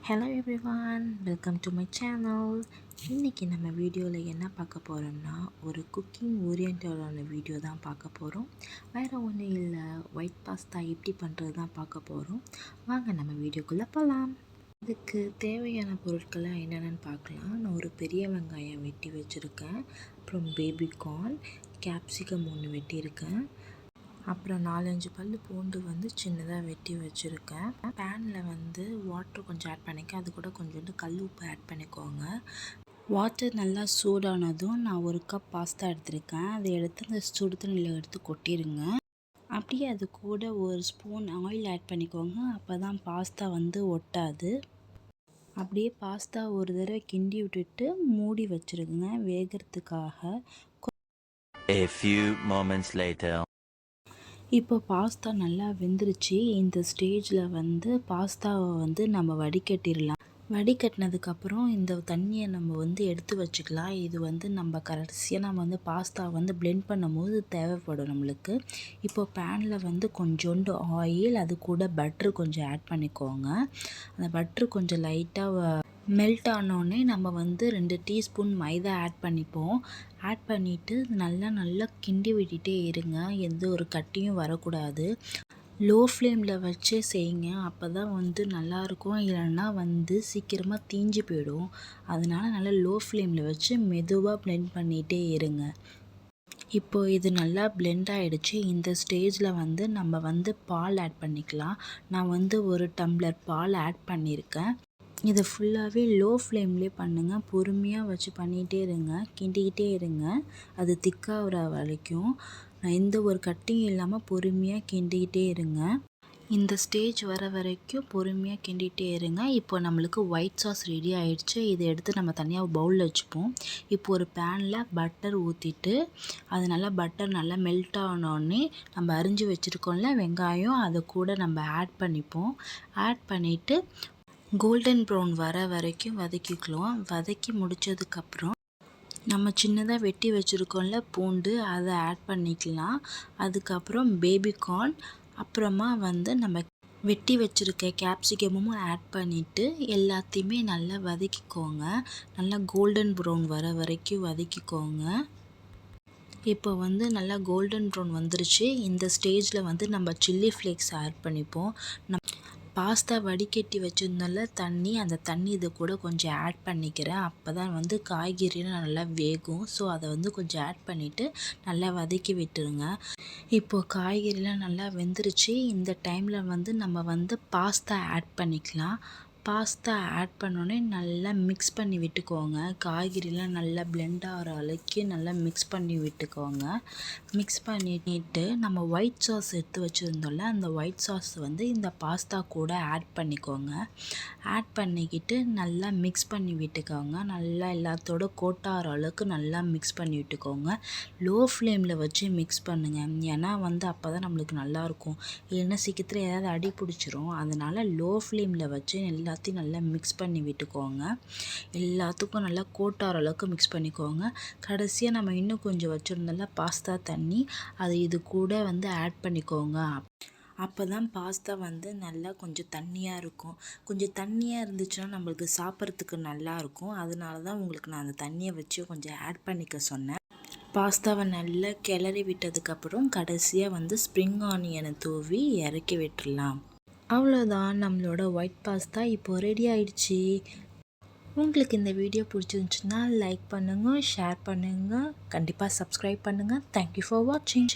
Hello everyone, welcome to my channel. இன்றைக்கி நம்ம வீடியோவில் என்ன பார்க்க போகிறோம்னா, ஒரு குக்கிங் ஓரியன்டான வீடியோ தான் பார்க்க போகிறோம். வேறு ஒன்றும் இல்லை, ஒயிட் பாஸ்தா எப்படி பண்ணுறது தான் பார்க்க போகிறோம். வாங்க நம்ம வீடியோக்குள்ளே போகலாம். இதுக்கு தேவையான பொருட்கள்லாம் என்னென்னு பார்க்கலாம். நான் ஒரு பெரிய வெங்காயம் வெட்டி வச்சுருக்கேன், அப்புறம் பேபிகார்ன், கேப்சிகம் ஒன்று வெட்டியிருக்கேன், அப்புறம் 4-5 பல் பூண்டு சின்னதாக வெட்டி வச்சுருக்கேன். பேனில் வாட்டர் கொஞ்சம் ஆட் பண்ணிக்க, அது கூட கொஞ்சோண்டு கல் உப்பு ஆட் பண்ணிக்கோங்க. வாட்டர் நல்லா சூடானதும் நான் 1 கப் பாஸ்தா எடுத்திருக்கேன். அதை எடுத்து அந்த சுடு தண்ணியில் எடுத்து கொட்டிடுங்க. அப்படியே அது கூட 1 ஸ்பூன் ஆயில் ஆட் பண்ணிக்கோங்க, அப்போ தான் பாஸ்தா ஒட்டாது. அப்படியே பாஸ்தா ஒரு தடவை கிண்டி விட்டுட்டு மூடி வச்சுருங்க வேகிறதுக்காக. A few moments later. இப்போ பாஸ்தா நல்லா வெந்துருச்சு. இந்த ஸ்டேஜில் பாஸ்தாவை நம்ம வடிகட்டிடலாம். வடிகட்டினதுக்கப்புறம் இந்த தண்ணியை நம்ம எடுத்து வச்சுக்கலாம். இது நம்ம கடைசியாக நம்ம பாஸ்தா பிளெண்ட் பண்ணும்போது தேவைப்படும் நம்மளுக்கு. இப்போ பேனில் கொஞ்சோண்டு ஆயில், அது கூட பட்ரு கொஞ்சம் ஆட் பண்ணிக்கோங்க. அந்த பட்ரு கொஞ்சம் லைட்டாக மெல்ட் ஆனோடனே நம்ம 2 டீஸ்பூன் மைதா ஆட் பண்ணிப்போம். ஆட் பண்ணிவிட்டு நல்லா கிண்டி விட்டுட்டே இருங்க, எந்த ஒரு கட்டியும் வரக்கூடாது. லோ ஃப்ளேமில் வச்சு செய்யுங்க, அப்போ தான் நல்லாயிருக்கும். இல்லைன்னா சீக்கிரமாக தீஞ்சு போயிடும். அதனால் நல்லா லோ ஃப்ளேமில் வச்சு மெதுவாக பிளெண்ட் பண்ணிகிட்டே இருங்க. இப்போது இது நல்லா பிளெண்ட் ஆகிடுச்சு. இந்த ஸ்டேஜில் நம்ம பால் ஆட் பண்ணிக்கலாம். நான் 1 டம்ளர் பால் ஆட் பண்ணியிருக்கேன். இதை ஃபுல்லாகவே லோ ஃப்ளேம்லேயே பண்ணுங்கள். பொறுமையாக வச்சு பண்ணிகிட்டே இருங்க, கிண்டிக்கிட்டே இருங்க, அது திக்காகிற வரைக்கும். எந்த ஒரு கட்டியும் இல்லாமல் பொறுமையாக கிண்டிக்கிட்டே இருங்க. இந்த ஸ்டேஜ் வர வரைக்கும் பொறுமையாக கிண்டிகிட்டே இருங்க. இப்போ நம்மளுக்கு ஒயிட் சாஸ் ரெடி ஆகிடுச்சு. இதை எடுத்து நம்ம தனியாக பவுலில் வச்சுப்போம். இப்போ ஒரு பேனில் பட்டர் ஊற்றிட்டு, அது பட்டர் நல்லா மெல்ட் ஆனோடனே நம்ம அரிஞ்சு வச்சுருக்கோம்ல வெங்காயம், அதை கூட நம்ம ஆட் பண்ணிப்போம். ஆட் பண்ணிவிட்டு கோல்டன் ப்ரௌன் வர வரைக்கும் வதக்கிக்கலாம். வதக்கி முடித்ததுக்கப்புறம் நம்ம சின்னதாக வெட்டி வச்சுருக்கோம்ல பூண்டு, அதை ஆட் பண்ணிக்கலாம். அதுக்கப்புறம் பேபிகார்ன், அப்புறமா நம்ம வெட்டி வச்சுருக்க கேப்சிகமும் ஆட் பண்ணிவிட்டு எல்லாத்தையுமே நல்லா வதக்கிக்கோங்க. நல்லா கோல்டன் ப்ரௌன் வர வரைக்கும் வதக்கிக்கோங்க. இப்போ நல்லா கோல்டன் ப்ரௌன் வந்துருச்சு. இந்த ஸ்டேஜில் நம்ம சில்லி ஃப்ளேக்ஸ் ஆட் பண்ணிப்போம். பாஸ்தா வடிகட்டி வச்சுருந்தோம்ல தண்ணி, அந்த தண்ணி இது கூட கொஞ்சம் ஆட் பண்ணிக்கிறேன். அப்போ தான் காய்கறிலாம் நல்லா வேகும். ஸோ அதை கொஞ்சம் ஆட் பண்ணிவிட்டு நல்லா வதக்கி விட்டுருங்க. இப்போது காய்கறிலாம் நல்லா வெந்துருச்சு. இந்த டைமில் நம்ம பாஸ்தா ஆட் பண்ணிக்கலாம். பாஸ்தா ஆட் பண்ணோடனே நல்லா மிக்ஸ் பண்ணி விட்டுக்கோங்க. காய்கறிலாம் நல்லா பிளெண்ட் ஆகிற அளவுக்கு நல்லா மிக்ஸ் பண்ணி விட்டுக்கோங்க. மிக்ஸ் பண்ணிட்டு நம்ம ஒயிட் சாஸ் எடுத்து வச்சுருந்தோம்ல, அந்த ஒயிட் சாஸ் இந்த பாஸ்தா கூட ஆட் பண்ணிக்கோங்க. ஆட் பண்ணிக்கிட்டு நல்லா மிக்ஸ் பண்ணி விட்டுக்கோங்க. நல்லா எல்லாத்தோட கோட்டாகிற அளவுக்கு நல்லா மிக்ஸ் பண்ணி விட்டுக்கோங்க. லோ ஃப்ளேமில் வச்சு மிக்ஸ் பண்ணுங்கள், ஏன்னா அப்போ தான் நம்மளுக்கு நல்லாயிருக்கும். இல்லைன்னா சீக்கிரத்தில் ஏதாவது அடி பிடிச்சிரும். அதனால் லோ ஃப்ளேமில் வச்சு எல்லாத்தையும் நல்லா மிக்ஸ் பண்ணி விட்டுக்கோங்க. எல்லாத்துக்கும் நல்லா கோட்டாகிற அளவுக்கு மிக்ஸ் பண்ணிக்கோங்க. கடைசியாக நம்ம இன்னும் கொஞ்சம் வச்சுருந்தோம்ல பாஸ்தா தண்ணி, அது இது கூட ஆட் பண்ணிக்கோங்க. அப்போ தான் பாஸ்தா நல்லா கொஞ்சம் தண்ணியாக இருக்கும். கொஞ்சம் தண்ணியாக இருந்துச்சுன்னா நம்மளுக்கு சாப்பிட்றதுக்கு நல்லாயிருக்கும். அதனால தான் உங்களுக்கு நான் அந்த தண்ணியை வச்சு கொஞ்சம் ஆட் பண்ணிக்க சொன்னேன். பாஸ்தாவை நல்லா கிளறி விட்டதுக்கப்புறம் கடைசியாக ஸ்ப்ரிங் ஆனியனை தூவி இறக்கி விட்டுடலாம். அவ்வளோதான், நம்மளோட ஒயிட் பாஸ்தா இப்போது ரெடி ஆயிடுச்சு. உங்களுக்கு இந்த வீடியோ பிடிச்சிருந்துச்சுன்னா லைக் பண்ணுங்கள், ஷேர் பண்ணுங்கள், கண்டிப்பாக சப்ஸ்கிரைப் பண்ணுங்கள். தேங்க்யூ ஃபார் வாட்சிங்.